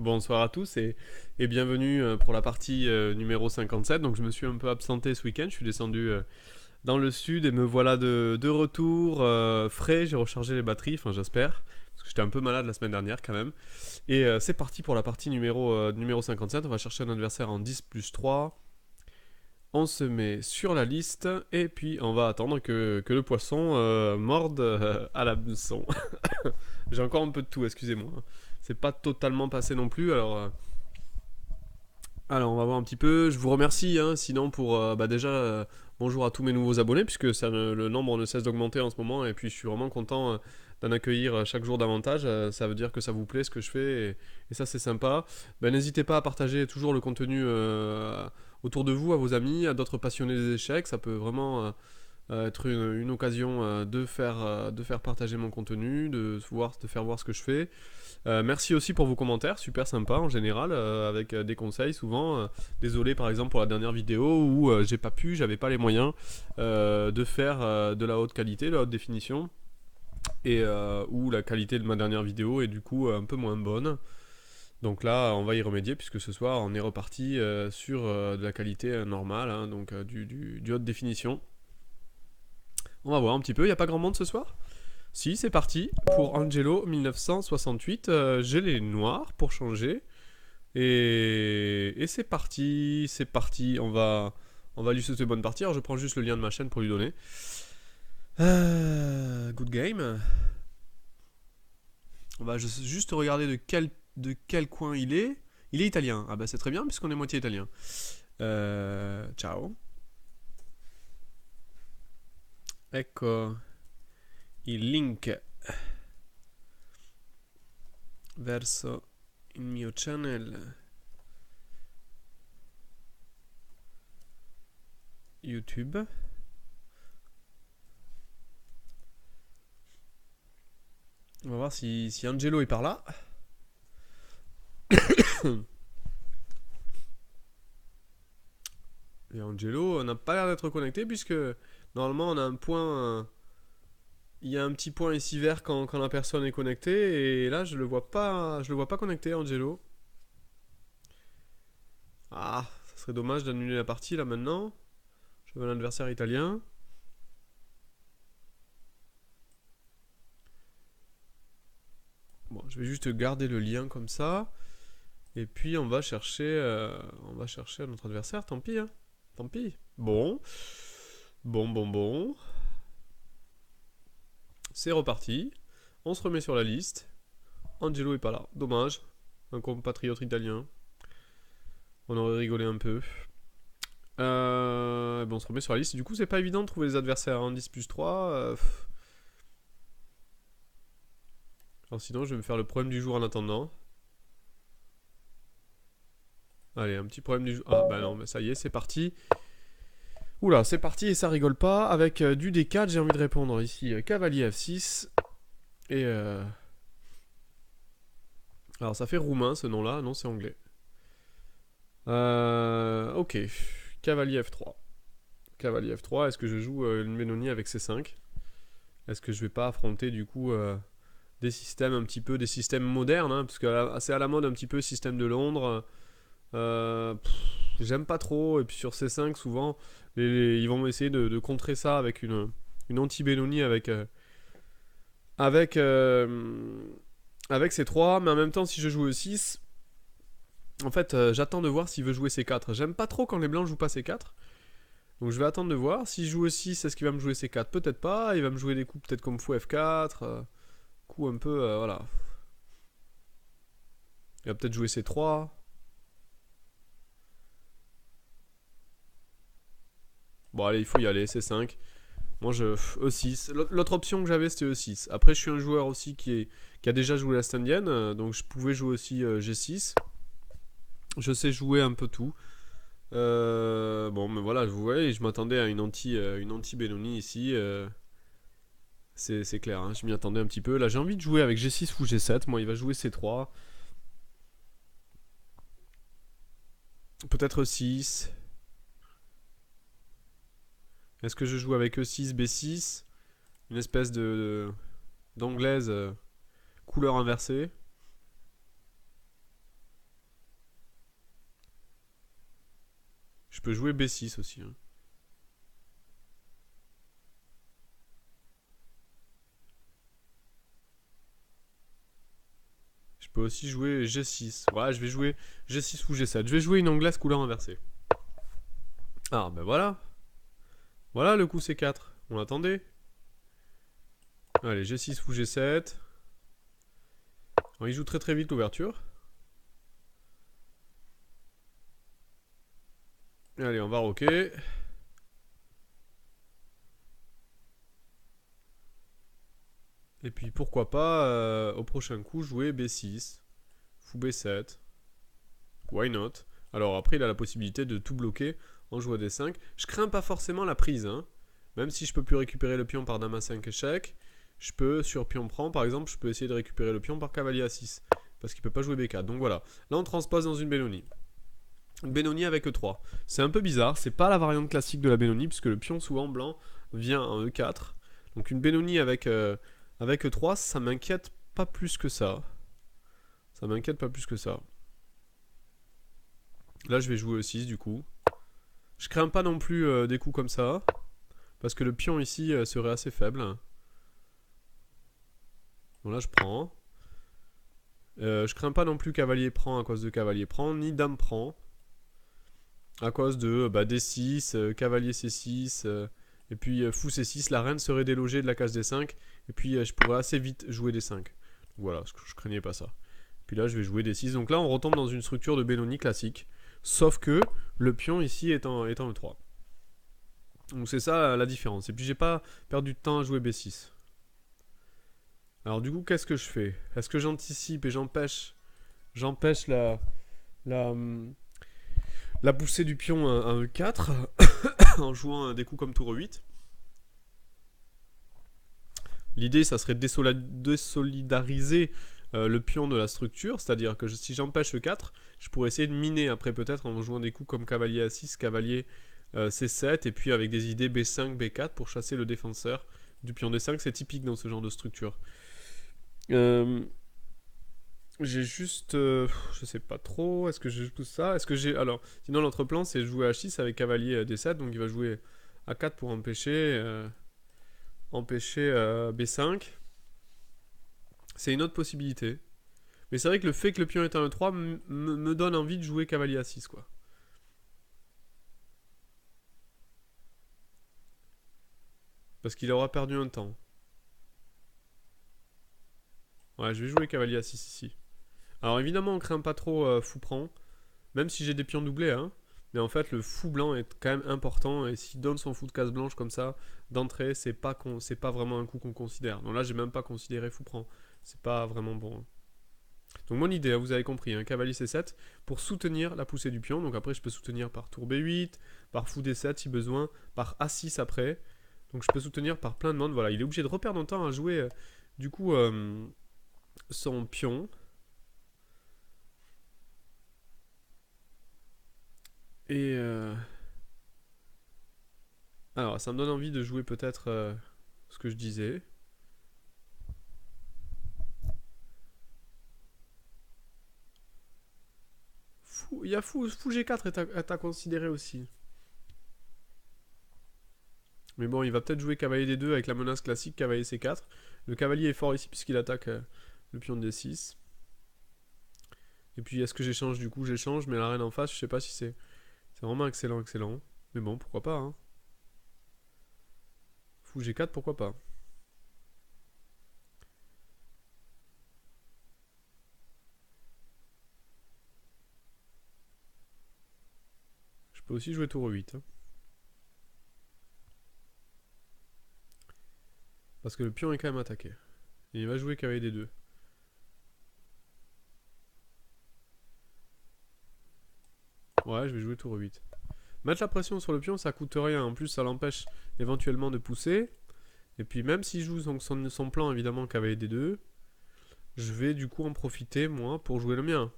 Bonsoir à tous et bienvenue pour la partie numéro 57. Donc je me suis un peu absenté ce week-end, je suis descendu dans le sud et me voilà de retour frais, j'ai rechargé les batteries, enfin j'espère, parce que j'étais un peu malade la semaine dernière quand même. Et c'est parti pour la partie numéro 57, on va chercher un adversaire en 10 plus 3. On se met sur la liste et puis on va attendre que le poisson morde à la hameçon. J'ai encore un peu de tout, excusez-moi. C'est pas totalement passé non plus, alors on va voir un petit peu. Je vous remercie, hein, sinon pour déjà bonjour à tous mes nouveaux abonnés puisque le nombre ne cesse d'augmenter en ce moment et puis je suis vraiment content d'en accueillir chaque jour davantage. Ça veut dire que ça vous plaît ce que je fais et ça c'est sympa. N'hésitez pas à partager toujours le contenu autour de vous, à vos amis, à d'autres passionnés des échecs. Ça peut vraiment être une occasion de faire partager mon contenu, de faire voir ce que je fais. Merci aussi pour vos commentaires, super sympa en général, avec des conseils souvent. Désolé par exemple pour la dernière vidéo où j'avais pas les moyens de faire de la haute qualité, de la haute définition, et où la qualité de ma dernière vidéo est du coup un peu moins bonne. Donc là, on va y remédier puisque ce soir on est reparti sur de la qualité normale, hein, donc du haute définition. On va voir un petit peu, il n'y a pas grand monde ce soir. Si, c'est parti pour Angelo 1968. J'ai les noirs pour changer. Et c'est parti. On va lui souhaiter bonne partie. Alors je prends juste le lien de ma chaîne pour lui donner. Good game. On va juste regarder de quel coin il est. Il est italien. Ah bah c'est très bien puisqu'on est moitié italien. Ciao. Ecco il link verso il mio channel YouTube. On va voir si Angelo est par là. Et Angelo n'a pas l'air d'être connecté puisque normalement on a un point. Il y a un petit point ici vert quand la personne est connectée et là je le vois pas connecté Angelo. Ah, ça serait dommage d'annuler la partie là maintenant. Je veux un adversaire italien. Bon, je vais juste garder le lien comme ça. Et puis on va chercher notre adversaire, tant pis, hein. Tant pis. Bon. C'est reparti. On se remet sur la liste. Angelo est pas là. Dommage. Un compatriote italien. On aurait rigolé un peu. On se remet sur la liste. Du coup, c'est pas évident de trouver des adversaires en 10 plus 3. Alors sinon, je vais me faire le problème du jour en attendant. Allez, un petit problème du jour. Ah bah non, mais ça y est, c'est parti. Oula, c'est parti et ça rigole pas. Avec du D4, j'ai envie de répondre ici. Cavalier F6. Et alors ça fait roumain ce nom-là. Non, c'est anglais. Ok. Cavalier F3. Cavalier F3. Est-ce que je joue une Benoni avec C5? Est-ce que je vais pas affronter du coup des systèmes un petit peu, des systèmes modernes, hein, parce que c'est à la mode un petit peu système de Londres. J'aime pas trop. Et puis sur C5 souvent, ils vont essayer de contrer ça avec une anti-Benoni avec, avec C3, mais en même temps si je joue E6, en fait j'attends de voir s'il veut jouer C4. J'aime pas trop quand les blancs jouent pas C4. Donc je vais attendre de voir. Si je joue E6, est-ce qu'il va me jouer C4? Peut-être pas. Il va me jouer des coups peut-être comme fou F4. Coup un peu, voilà. Il va peut-être jouer C3. Bon allez, il faut y aller, C5. Moi je E6. L'autre option que j'avais c'était E6. Après je suis un joueur aussi qui a déjà joué la standienne, donc je pouvais jouer aussi G6. Je sais jouer un peu tout. Bon mais voilà, vous voyez, je m'attendais à une anti Benoni ici. C'est clair, hein, je m'y attendais un petit peu. Là j'ai envie de jouer avec G6 ou G7. Moi il va jouer C3. Peut-être E6. Est-ce que je joue avec E6, B6? Une espèce d'anglaise couleur inversée. Je peux jouer B6 aussi. Hein. Je peux aussi jouer G6. Ouais, je vais jouer G6 ou G7. Je vais jouer une anglaise couleur inversée. Ah, ben voilà. Voilà le coup C4. On l'attendait. Allez, G6 ou G7. Alors, il joue très très vite l'ouverture. Allez, on va roquer. Et puis pourquoi pas, au prochain coup, jouer B6. Fou B7. Why not? Alors après, il a la possibilité de tout bloquer en jouant D5. Je crains pas forcément la prise. Hein. Même si je peux plus récupérer le pion par dame A5 échec, je peux, sur pion prend par exemple, je peux essayer de récupérer le pion par cavalier A6. Parce qu'il peut pas jouer B4. Donc voilà. Là, on transpose dans une Benoni. Une Benoni avec E3. C'est un peu bizarre. C'est pas la variante classique de la Benoni, puisque le pion souvent blanc vient en E4. Donc une Benoni avec E3, ça m'inquiète pas plus que ça. Ça m'inquiète pas plus que ça. Là, je vais jouer E6 du coup. Je crains pas non plus des coups comme ça. Parce que le pion ici serait assez faible. Bon là, je prends. Je crains pas non plus cavalier prend à cause de cavalier prend, ni dame prend. À cause de D6, cavalier C6, et puis fou C6, la reine serait délogée de la case D5. Et puis je pourrais assez vite jouer D5. Donc, voilà, je craignais pas ça. Puis là, je vais jouer D6. Donc là, on retombe dans une structure de Benoni classique. Sauf que le pion ici est en E3. Donc c'est ça la différence. Et puis j'ai pas perdu de temps à jouer B6. Alors du coup, qu'est-ce que je fais? Est-ce que j'anticipe et j'empêche la, la poussée du pion à E4 en jouant des coups comme tour E8? L'idée, ça serait de désolidariser le pion de la structure, c'est-à-dire que si j'empêche E4, je pourrais essayer de miner après peut-être en jouant des coups comme cavalier A6, cavalier C7, et puis avec des idées B5, B4 pour chasser le défenseur du pion D5. C'est typique dans ce genre de structure. J'ai juste... je sais pas trop. Est-ce que je joue ça? Est-ce que j'ai... Alors, sinon l'autre-plan, c'est jouer H6 avec cavalier D7. Donc il va jouer A4 pour empêcher B5. C'est une autre possibilité. Mais c'est vrai que le fait que le pion est en E3 me donne envie de jouer cavalier A6, quoi. Parce qu'il aura perdu un temps. Ouais, je vais jouer cavalier A6 ici. Alors évidemment, on craint pas trop fou prend. Même si j'ai des pions doublés, hein. Mais en fait, le fou blanc est quand même important. Et s'il donne son fou de case blanche comme ça, d'entrée, c'est pas vraiment un coup qu'on considère. Donc là, j'ai même pas considéré fou prend. C'est pas vraiment bon. Hein. Donc mon idée, vous avez compris, un cavalier C7 pour soutenir la poussée du pion. Donc après, je peux soutenir par tour B8, par fou D7 si besoin, par A6 après. Donc je peux soutenir par plein de monde. Voilà, il est obligé de reperdre un temps à jouer du coup son pion. Et alors, ça me donne envie de jouer peut-être ce que je disais. Il y a fou G4 est à considérer aussi. Mais bon, il va peut-être jouer cavalier D2 avec la menace classique cavalier C4. Le cavalier est fort ici puisqu'il attaque le pion de D6. Et puis est-ce que j'échange du coup? J'échange, mais la reine en face, je sais pas si c'est vraiment excellent. Mais bon, pourquoi pas. Hein. Fou G4, pourquoi pas. Je peux aussi jouer tour 8. Hein. Parce que le pion est quand même attaqué. Et il va jouer cavalier D2. Ouais, je vais jouer tour 8. Mettre la pression sur le pion, ça coûte rien. En plus, ça l'empêche éventuellement de pousser. Et puis, même s'il joue son plan, évidemment, cavalier D2, je vais du coup en profiter, moi, pour jouer le mien.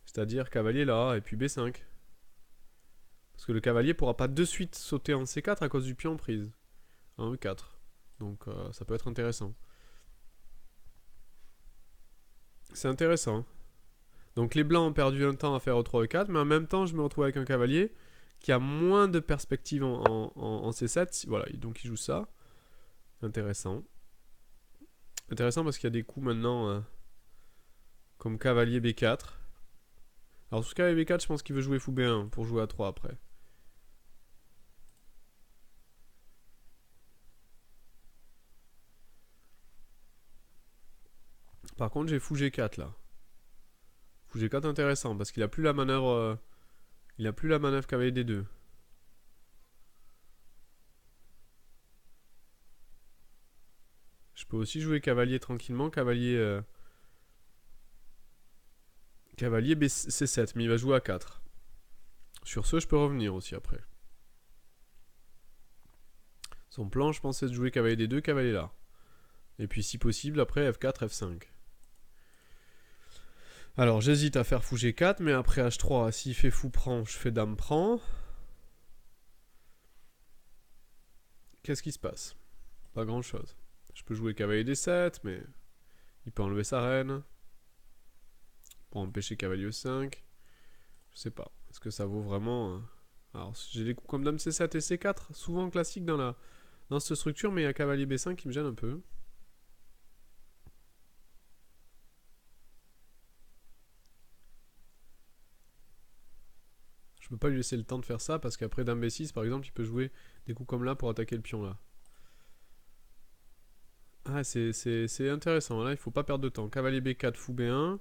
C'est-à-dire cavalier là, et puis B5. Parce que le cavalier pourra pas de suite sauter en C4 à cause du pion prise. En E4. Donc, ça peut être intéressant. C'est intéressant. Donc les blancs ont perdu un temps à faire E3 E4, mais en même temps, je me retrouve avec un cavalier qui a moins de perspectives en C7. Voilà, donc il joue ça. Intéressant. Intéressant parce qu'il y a des coups maintenant comme cavalier B4. Alors sur cavalier B4, je pense qu'il veut jouer fou B1 pour jouer à 3 après. Par contre, j'ai fou G4 là. Fou G4 intéressant parce qu'il a plus la manœuvre. Il a plus la manœuvre cavalier D2. Je peux aussi jouer cavalier tranquillement, cavalier C7, mais il va jouer à 4. Sur ce, je peux revenir aussi après. Son plan, je pensais de jouer cavalier D2, cavalier là. Et puis si possible, après F4, F5. Alors j'hésite à faire fou G4, mais après H3, s'il fait fou prend, je fais dame prend. Qu'est-ce qui se passe? Pas grand chose. Je peux jouer cavalier D7, mais il peut enlever sa reine. Pour empêcher cavalier E5. Je sais pas. Est-ce que ça vaut vraiment... Alors j'ai des coups comme dame C7 et C4, souvent classiques dans cette structure, mais il y a cavalier B5 qui me gêne un peu. Je peux pas lui laisser le temps de faire ça parce qu'après dame B6 par exemple il peut jouer des coups comme là pour attaquer le pion là. Ah c'est intéressant, là il faut pas perdre de temps. Cavalier B4, fou B1.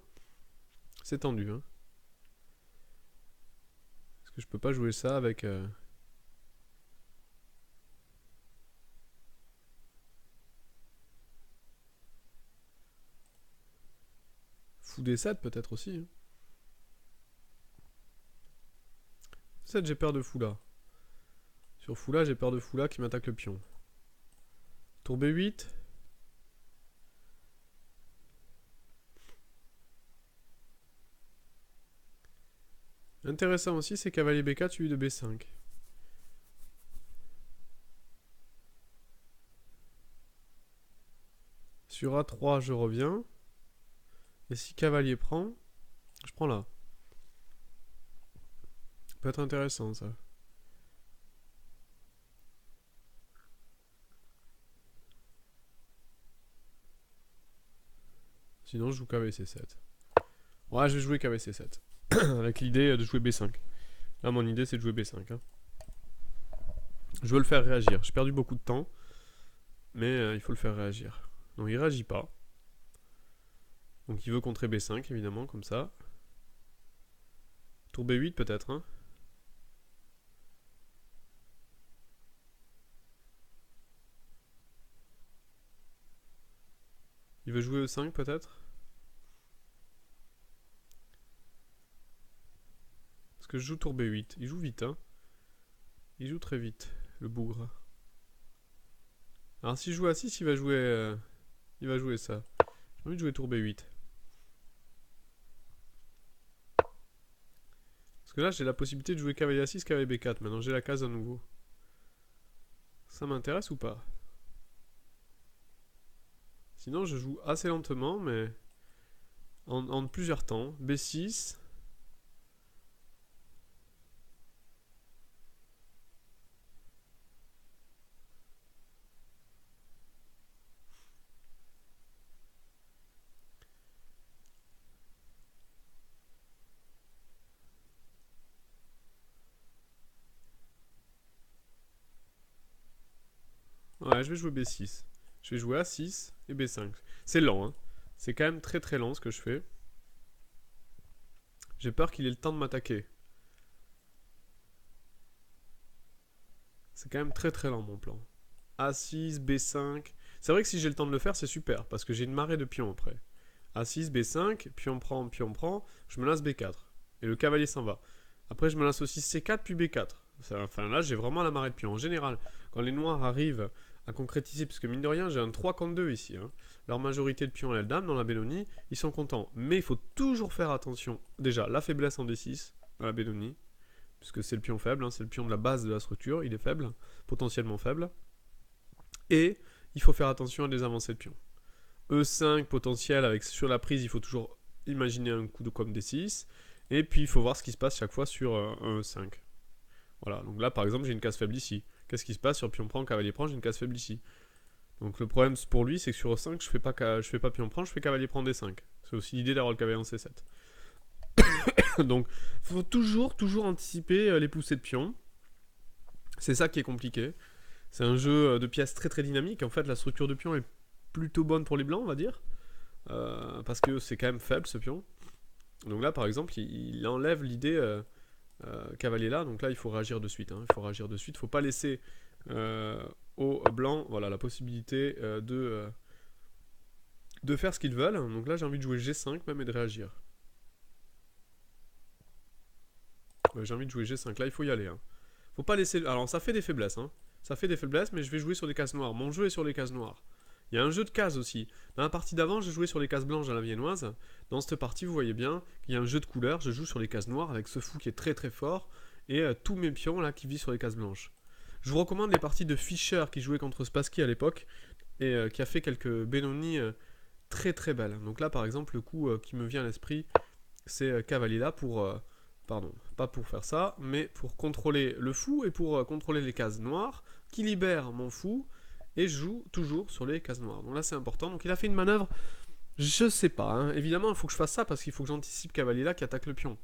C'est tendu hein. Est-ce que je peux pas jouer ça avec... Fou D7 peut-être aussi hein. D7 j'ai peur de fou là. Sur fou là j'ai peur de fou là qui m'attaque le pion. Tour B8. Intéressant aussi, c'est cavalier B4 suivi de B5. Sur A3, je reviens. Et si cavalier prend, je prends là. Ça peut être intéressant ça. Sinon, je joue cavalier C7. Ouais, je vais jouer cavalier C7. Avec l'idée de jouer B5. Là, mon idée, c'est de jouer B5. Hein. Je veux le faire réagir. J'ai perdu beaucoup de temps. Mais il faut le faire réagir. Donc, il réagit pas. Donc, il veut contrer B5, évidemment, comme ça. Tour B8, peut-être. Hein. Il veut jouer E5, peut-être. Parce que je joue tour B8. Il joue vite, hein. Il joue très vite, le bougre. Alors si je joue à 6, il va jouer ça. J'ai envie de jouer tour B8. Parce que là, j'ai la possibilité de jouer cavalier A6, cavalier B4. Maintenant, j'ai la case à nouveau. Ça m'intéresse ou pas? Sinon, je joue assez lentement, mais en plusieurs temps. B6. Ouais, je vais jouer B6. Je vais jouer A6 et B5. C'est lent, hein. C'est quand même très très lent ce que je fais. J'ai peur qu'il ait le temps de m'attaquer. C'est quand même très très lent mon plan. A6, B5. C'est vrai que si j'ai le temps de le faire, c'est super, parce que j'ai une marée de pions après. A6, B5, pion prend, je me lance B4. Et le cavalier s'en va. Après, je me lance aussi C4, puis B4. Enfin là, j'ai vraiment la marée de pions. En général, quand les noirs arrivent à concrétiser, parce que mine de rien, j'ai un 3 contre 2 ici. Hein. Leur majorité de pions et la dame dans la Benoni, ils sont contents. Mais il faut toujours faire attention. Déjà, la faiblesse en D6 dans la Benoni, puisque c'est le pion faible, hein, c'est le pion de la base de la structure, il est faible, potentiellement faible. Et il faut faire attention à des avancées de pions. E5 potentiel, avec sur la prise, il faut toujours imaginer un coup de comme D6, et puis il faut voir ce qui se passe chaque fois sur un E5. Voilà, donc là par exemple j'ai une case faible ici. Qu'est-ce qui se passe sur pion prend, cavalier prend, j'ai une case faible ici. Donc le problème pour lui c'est que sur E5 je fais pas pion prend, je fais cavalier prend D5. C'est aussi l'idée d'avoir le cavalier en C7. Donc faut toujours anticiper les poussées de pion. C'est ça qui est compliqué. C'est un jeu de pièces très dynamique. En fait la structure de pion est plutôt bonne pour les blancs on va dire. Parce que c'est quand même faible ce pion. Donc là par exemple il enlève l'idée cavalier là, donc là il faut réagir de suite. Il faut réagir de suite, il faut pas laisser aux blancs voilà, la possibilité de faire ce qu'ils veulent. Donc là j'ai envie de jouer G5 même et de réagir. J'ai envie de jouer G5, là il faut y aller. Faut pas laisser... Alors ça fait des faiblesses, ça fait des faiblesses, mais je vais jouer sur des cases noires. Mon jeu est sur les cases noires. Il y a un jeu de cases aussi. Dans la partie d'avant, j'ai joué sur les cases blanches à la viennoise. Dans cette partie, vous voyez bien qu'il y a un jeu de couleurs. Je joue sur les cases noires avec ce fou qui est très fort. Et tous mes pions là qui vivent sur les cases blanches. Je vous recommande les parties de Fischer qui jouait contre Spassky à l'époque. Et qui a fait quelques Benoni très belles. Donc là, par exemple, le coup qui me vient à l'esprit, c'est cavalier là pour... pardon, pas pour faire ça, mais pour contrôler le fou et pour contrôler les cases noires, qui libèrent mon fou, et je joue toujours sur les cases noires. Donc là c'est important, donc il a fait une manœuvre, je sais pas, évidemment il faut que je fasse ça, parce qu'il faut que j'anticipe cavalier là qui attaque le pion.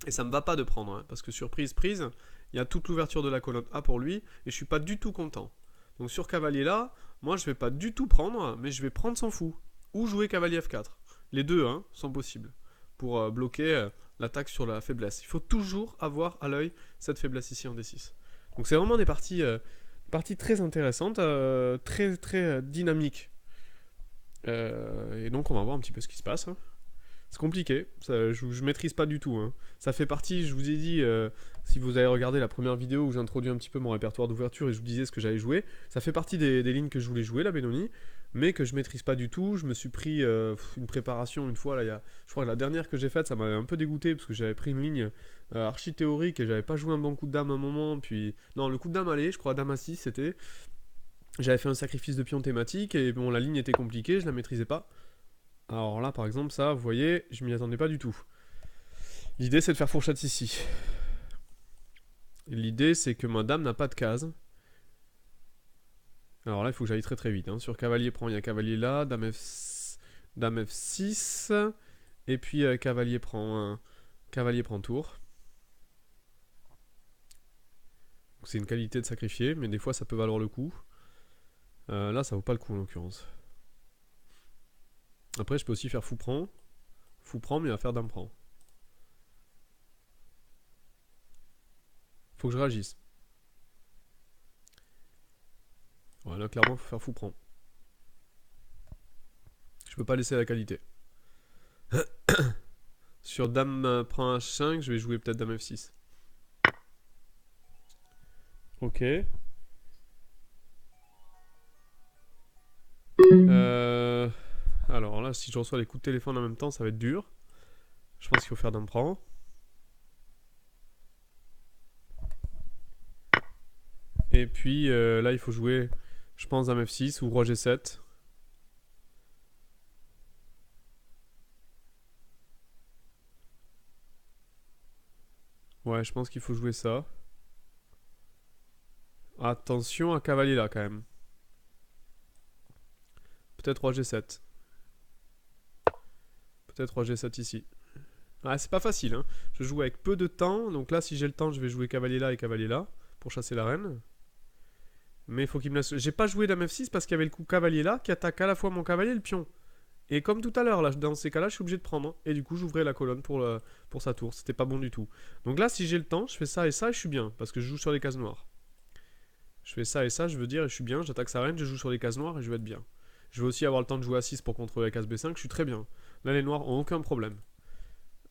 Et ça me va pas de prendre, parce que surprise, prise, il y a toute l'ouverture de la colonne A pour lui, et je suis pas du tout content. Donc sur cavalier là, moi je vais pas du tout prendre, mais je vais prendre son fou, ou jouer cavalier F4. Les deux sont possibles, pour bloquer... l'attaque sur la faiblesse. Il faut toujours avoir à l'œil cette faiblesse ici en D6. Donc c'est vraiment des parties très intéressantes, très dynamiques. Et donc on va voir un petit peu ce qui se passe. C'est compliqué, ça, je maîtrise pas du tout. Ça fait partie, je vous ai dit, si vous avez regardé la première vidéo où j'introduis un petit peu mon répertoire d'ouverture et je vous disais ce que j'allais jouer, ça fait partie des lignes que je voulais jouer, la Benoni, mais que je maîtrise pas du tout. Je me suis pris une préparation une fois, là, je crois que la dernière que j'ai faite, ça m'avait un peu dégoûté parce que j'avais pris une ligne archi théorique et j'avais pas joué un bon coup de dame à un moment, puis... Non, le coup de dame allait, je crois, dame à 6 c'était... J'avais fait un sacrifice de pion thématique et bon, la ligne était compliquée, je la maîtrisais pas. Alors là, par exemple, ça, vous voyez, je m'y attendais pas du tout. L'idée, c'est de faire fourchette ici. L'idée, c'est que ma dame n'a pas de case. Alors là, il faut que j'aille très vite. Sur cavalier prend, il y a cavalier là, dame F6, et puis cavalier prend tour. C'est une qualité de sacrifier, mais des fois, ça peut valoir le coup. Là, ça vaut pas le coup en l'occurrence. Après, je peux aussi faire fou prend, mais il va faire dame prend. Faut que je réagisse. Voilà, clairement, faut faire fou prend. Je peux pas laisser la qualité. Sur dame prend H5, je vais jouer peut-être dame F6. Ok. Alors là, si je reçois les coups de téléphone en même temps, ça va être dur. Je pense qu'il faut faire dame prend. Et puis là, il faut jouer, je pense, dame F6 ou roi G7. Ouais, je pense qu'il faut jouer ça. Attention à cavalier là quand même. Peut-être roi G7. Peut-être roi G7 ici. Ah, c'est pas facile. Je joue avec peu de temps. Donc là, si j'ai le temps, je vais jouer cavalier là et cavalier là pour chasser la reine. Mais il faut qu'il me laisse... J'ai pas joué dame F6 parce qu'il y avait le coup cavalier là qui attaque à la fois mon cavalier et le pion. Et comme tout à l'heure, là, dans ces cas-là, je suis obligé de prendre. Et du coup, j'ouvrais la colonne pour sa tour. C'était pas bon du tout. Donc là, si j'ai le temps, je fais ça et ça et je suis bien. Parce que je joue sur les cases noires. Je fais ça et ça, je veux dire, et je suis bien. J'attaque sa reine, je joue sur les cases noires et je vais être bien. Je veux aussi avoir le temps de jouer à 6 pour contrôler la case B5. Je suis très bien. Là, les noirs ont aucun problème.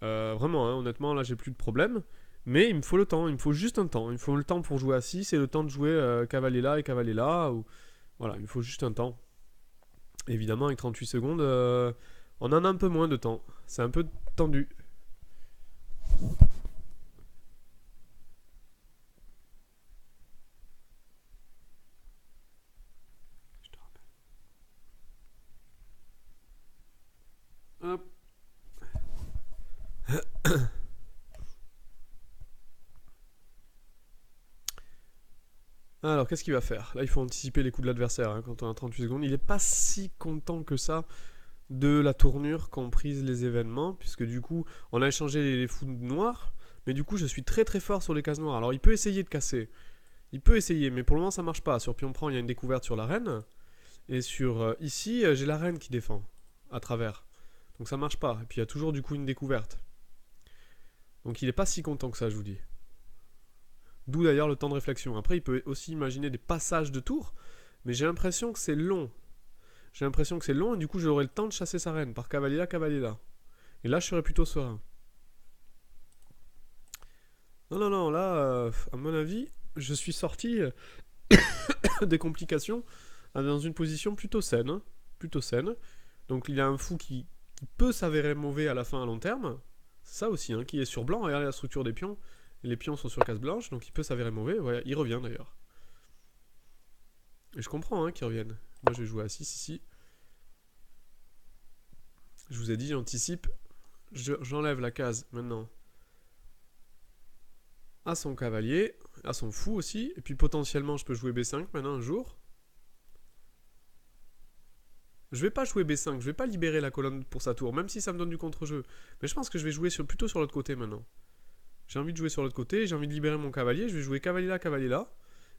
Vraiment, honnêtement, là, j'ai plus de problème. Mais il me faut le temps. Il me faut juste un temps. Il me faut le temps pour jouer à 6 et le temps de jouer cavalier là et cavalier là. Ou... Voilà, il me faut juste un temps. Évidemment, avec 38 secondes, on en a un peu moins de temps. C'est un peu tendu. Je te rappelle. Hop. Alors, qu'est-ce qu'il va faire? Là, il faut anticiper les coups de l'adversaire hein, quand on a 38 secondes. Il est pas si content que ça de la tournure qu'ont prise les événements, puisque du coup, on a échangé les fous noirs, mais du coup, je suis très très fort sur les cases noires. Alors, il peut essayer de casser. Il peut essayer, mais pour le moment, ça marche pas. Sur pion prend, il y a une découverte sur la reine. Et sur ici, j'ai la reine qui défend à travers. Donc ça marche pas. Et puis il y a toujours du coup une découverte. Donc il est pas si content que ça, je vous dis. D'où d'ailleurs le temps de réflexion. Après, il peut aussi imaginer des passages de tours, mais j'ai l'impression que c'est long. J'ai l'impression que c'est long et du coup j'aurai le temps de chasser sa reine par cavalier là, cavalier là. Et là, je serai plutôt serein. Non, non, non, là, à mon avis, je suis sorti des complications dans une position plutôt saine. Hein. Plutôt saine. Donc il y a un fou qui peut s'avérer mauvais à la fin à long terme. C'est ça aussi, hein, qui est sur blanc. Regardez la structure des pions. Et les pions sont sur case blanche, donc il peut s'avérer mauvais. Ouais, il revient d'ailleurs. Et je comprends hein, qu'il revienne. Moi je vais jouer à 6 ici. Je vous ai dit, j'anticipe. J'enlève la case maintenant à son cavalier, à son fou aussi. Et puis potentiellement je peux jouer B5 maintenant un jour. Je vais pas jouer B5, je vais pas libérer la colonne pour sa tour, même si ça me donne du contre-jeu. Mais je pense que je vais jouer plutôt sur l'autre côté maintenant. J'ai envie de jouer sur l'autre côté, j'ai envie de libérer mon cavalier, je vais jouer cavalier là,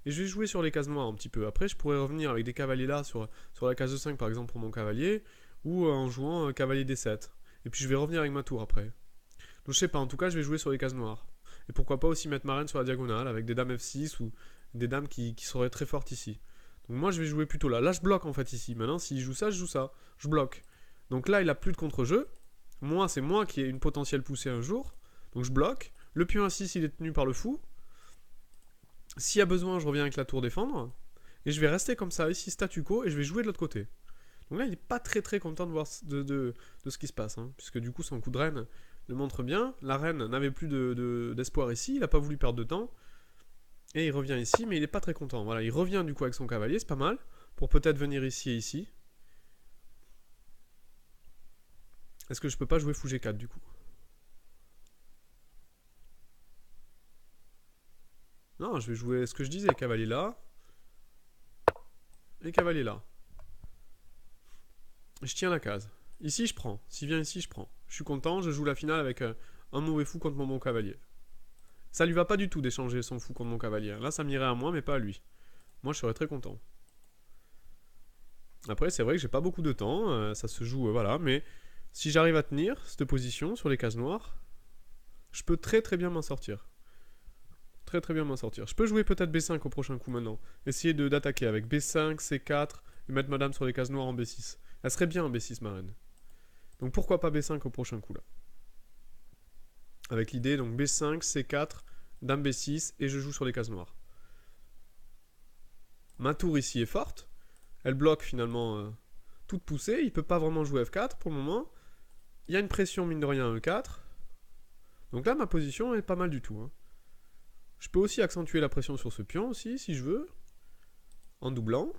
et je vais jouer sur les cases noires un petit peu. Après, je pourrais revenir avec des cavaliers là sur la case de 5 par exemple pour mon cavalier, ou en jouant cavalier D7. Et puis je vais revenir avec ma tour après. Donc je sais pas, en tout cas, je vais jouer sur les cases noires. Et pourquoi pas aussi mettre ma reine sur la diagonale avec des dames F6 ou des dames qui seraient très fortes ici. Donc moi je vais jouer plutôt là. Là je bloque en fait ici. Maintenant s'il joue ça, je joue ça. Je bloque. Donc là il a plus de contre-jeu. Moi c'est moi qui ai une potentielle poussée un jour. Donc je bloque. Le pion A6 il est tenu par le fou. S'il y a besoin je reviens avec la tour défendre. Et je vais rester comme ça ici statu quo et je vais jouer de l'autre côté. Donc là il n'est pas très très content de voir de ce qui se passe. Hein, puisque du coup son coup de reine le montre bien. La reine n'avait plus d'espoir ici. Il n'a pas voulu perdre de temps. Et il revient ici, mais il n'est pas très content. Voilà, il revient du coup avec son cavalier, c'est pas mal. Pour peut-être venir ici et ici. Est-ce que je peux pas jouer fou G4 du coup? Non, je vais jouer ce que je disais, cavalier là. Et cavalier là. Je tiens la case. Ici, je prends. S'il vient ici, je prends. Je suis content, je joue la finale avec un mauvais fou contre mon bon cavalier. Ça lui va pas du tout d'échanger son fou contre mon cavalier. Là, ça m'irait à moi, mais pas à lui. Moi, je serais très content. Après, c'est vrai que j'ai pas beaucoup de temps. Ça se joue, voilà. Mais si j'arrive à tenir cette position sur les cases noires, je peux très très bien m'en sortir. Très très bien m'en sortir. Je peux jouer peut-être B5 au prochain coup maintenant. Essayer d'attaquer avec B5, C4 et mettre madame sur les cases noires en B6. Elle serait bien en B6 ma reine. Donc pourquoi pas B5 au prochain coup là. Avec l'idée donc B5, C4, dame B6 et je joue sur les cases noires. Ma tour ici est forte. Elle bloque finalement toute poussée. Il peut pas vraiment jouer F4 pour le moment. Il y a une pression mine de rien à E4. Donc là ma position est pas mal du tout. Hein. Je peux aussi accentuer la pression sur ce pion aussi si je veux. En doublant.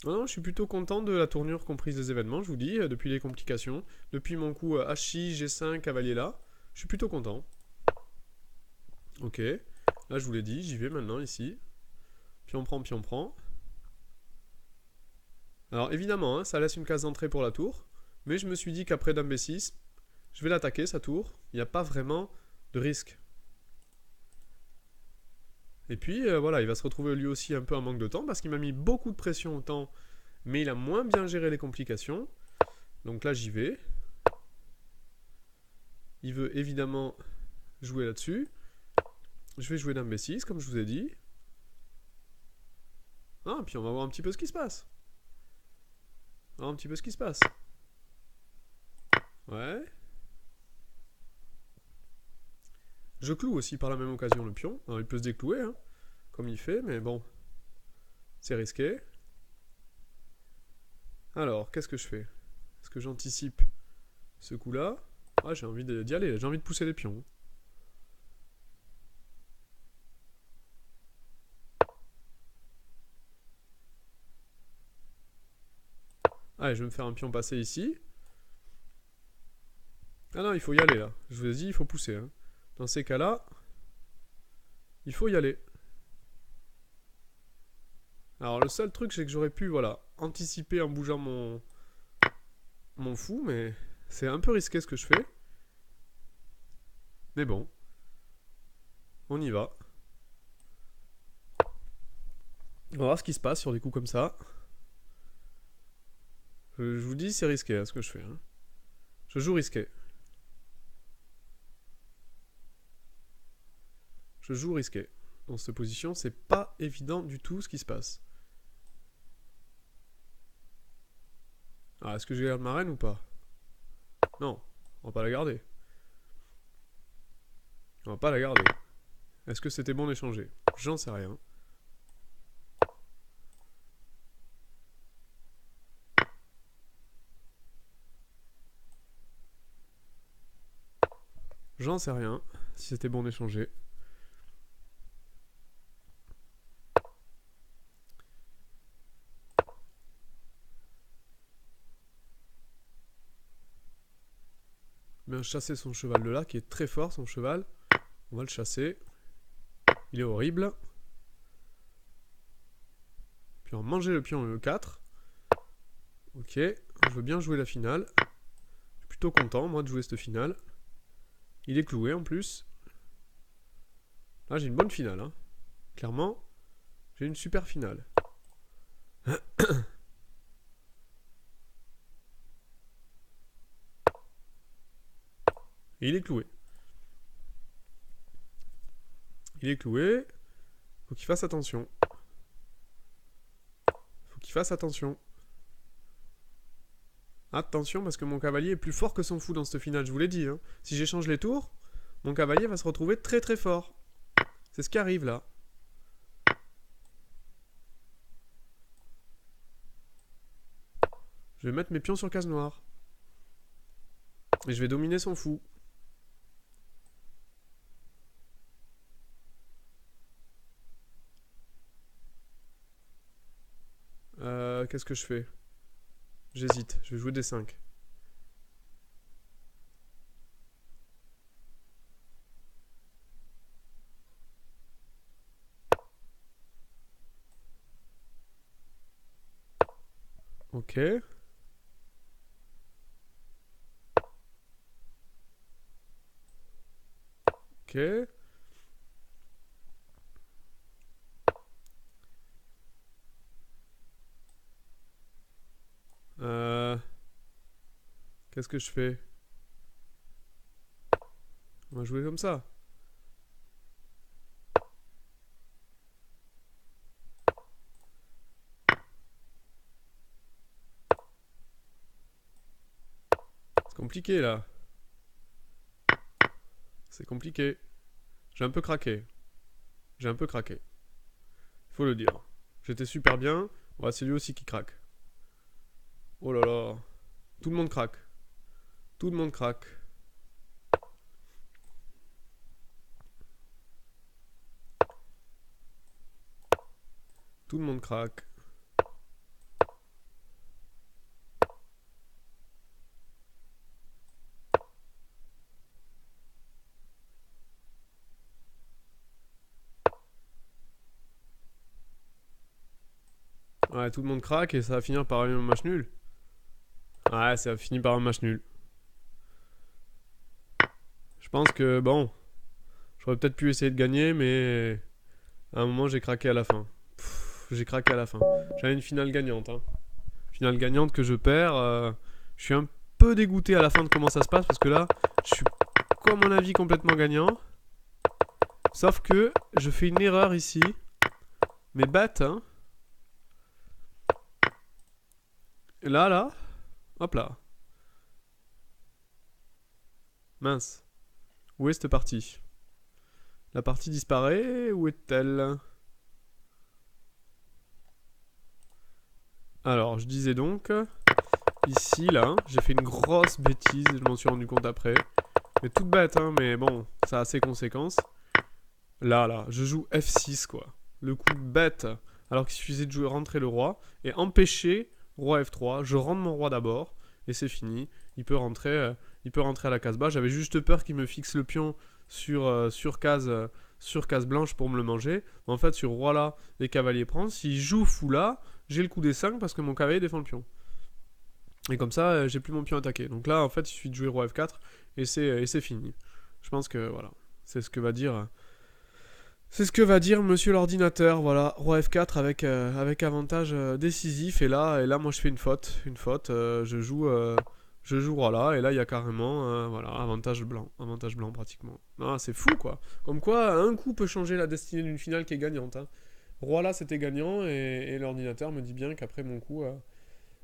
Non, je suis plutôt content de la tournure comprise des événements, je vous dis, depuis les complications. Depuis mon coup H6, G5, cavalier là. Je suis plutôt content. Ok. Là, je vous l'ai dit, j'y vais maintenant, ici. Pion prend, pion prend. Alors, évidemment, hein, ça laisse une case d'entrée pour la tour. Mais je me suis dit qu'après dame B6, je vais l'attaquer, sa tour. Il n'y a pas vraiment de risque. Et puis, voilà, il va se retrouver lui aussi un peu en manque de temps parce qu'il m'a mis beaucoup de pression au temps, mais il a moins bien géré les complications. Donc là, j'y vais. Il veut évidemment jouer là-dessus. Je vais jouer dame B6, comme je vous ai dit. Ah, puis on va voir un petit peu ce qui se passe. On va voir un petit peu ce qui se passe. Ouais. Je cloue aussi par la même occasion le pion. Alors il peut se déclouer, hein, comme il fait, mais bon. C'est risqué. Alors, qu'est-ce que je fais? Est-ce que j'anticipe ce coup-là? Ah, j'ai envie d'y aller, j'ai envie de pousser les pions. Allez, je vais me faire un pion passé ici. Ah non, il faut y aller là. Je vous ai dit, il faut pousser. Hein. Dans ces cas-là, il faut y aller. Alors le seul truc, c'est que j'aurais pu, voilà, anticiper en bougeant mon fou, mais c'est un peu risqué ce que je fais. Mais bon, on y va. On va voir ce qui se passe sur des coups comme ça. Je vous dis, c'est risqué ce que je fais. Hein. Je joue risqué. Je joue risqué. Dans cette position, c'est pas évident du tout ce qui se passe. Ah, est-ce que je garde ma reine ou pas? Non, on va pas la garder. On va pas la garder. Est-ce que c'était bon d'échanger? J'en sais rien. J'en sais rien si c'était bon d'échanger. Bien chasser son cheval de là, qui est très fort son cheval. On va le chasser. Il est horrible. Puis on va manger le pion le 4. Ok, je veux bien jouer la finale. Je suis plutôt content moi de jouer cette finale. Il est cloué en plus. Là j'ai une bonne finale. Hein. Clairement, j'ai une super finale. Et il est cloué. Il est cloué. Faut qu'il fasse attention. Faut qu'il fasse attention. Attention parce que mon cavalier est plus fort que son fou dans cette finale, je vous l'ai dit. Hein. Si j'échange les tours, mon cavalier va se retrouver très très fort. C'est ce qui arrive là. Je vais mettre mes pions sur case noire. Et je vais dominer son fou. Qu'est-ce que je fais? J'hésite, je vais jouer des 5. Ok. Ok. Qu'est-ce que je fais? On va jouer comme ça. C'est compliqué là. C'est compliqué. J'ai un peu craqué. J'ai un peu craqué. Faut le dire. J'étais super bien. Ouais, c'est lui aussi qui craque. Oh là là. Tout le monde craque. Tout le monde craque. Tout le monde craque. Ouais, tout le monde craque et ça va finir par un match nul. Ouais, ça va finir par un match nul. Je pense que, bon, j'aurais peut-être pu essayer de gagner, mais à un moment, j'ai craqué à la fin. J'ai craqué à la fin. J'avais une finale gagnante. Hein. Finale gagnante que je perds. Je suis un peu dégoûté à la fin de comment ça se passe, parce que là, je suis, à mon avis, complètement gagnant. Sauf que je fais une erreur ici. Mais bête, hein. Là. Hop là. Mince. Où est cette partie? La partie disparaît. Où est-elle? Alors, je disais donc... Ici, là, j'ai fait une grosse bêtise. Je m'en suis rendu compte après. Mais toute bête, hein. Mais bon, ça a ses conséquences. Là, je joue F6, quoi. Le coup bête. Alors qu'il suffisait de jouer rentrer le roi. Et empêcher roi F3. Je rentre mon roi d'abord. Et c'est fini. Il peut rentrer à la case bas. J'avais juste peur qu'il me fixe le pion sur case sur case blanche pour me le manger. En fait, sur roi là et cavalier prend, si je joue fou là, j'ai le coup des 5 parce que mon cavalier défend le pion. Et comme ça, j'ai plus mon pion attaqué. Donc là, en fait, il suffit de jouer roi F4 et c'est fini. Je pense que voilà, c'est ce que va dire. C'est ce que va dire monsieur l'ordinateur, voilà, roi F4 avec avantage décisif, et là moi je fais une faute, je joue roi là, et là il y a carrément, voilà, avantage blanc pratiquement. Ah, c'est fou quoi, comme quoi un coup peut changer la destinée d'une finale qui est gagnante, hein. Roi là c'était gagnant, et l'ordinateur me dit bien qu'après mon coup,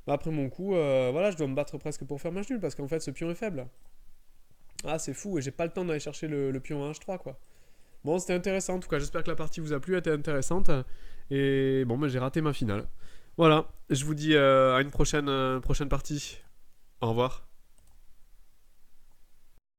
voilà, je dois me battre presque pour faire match nul, parce qu'en fait ce pion est faible. Ah, c'est fou, et j'ai pas le temps d'aller chercher le pion à H3 quoi. Bon, c'était intéressant en tout cas. J'espère que la partie vous a plu, elle était intéressante. Et bon, j'ai raté ma finale. Voilà, je vous dis à une prochaine partie. Au revoir.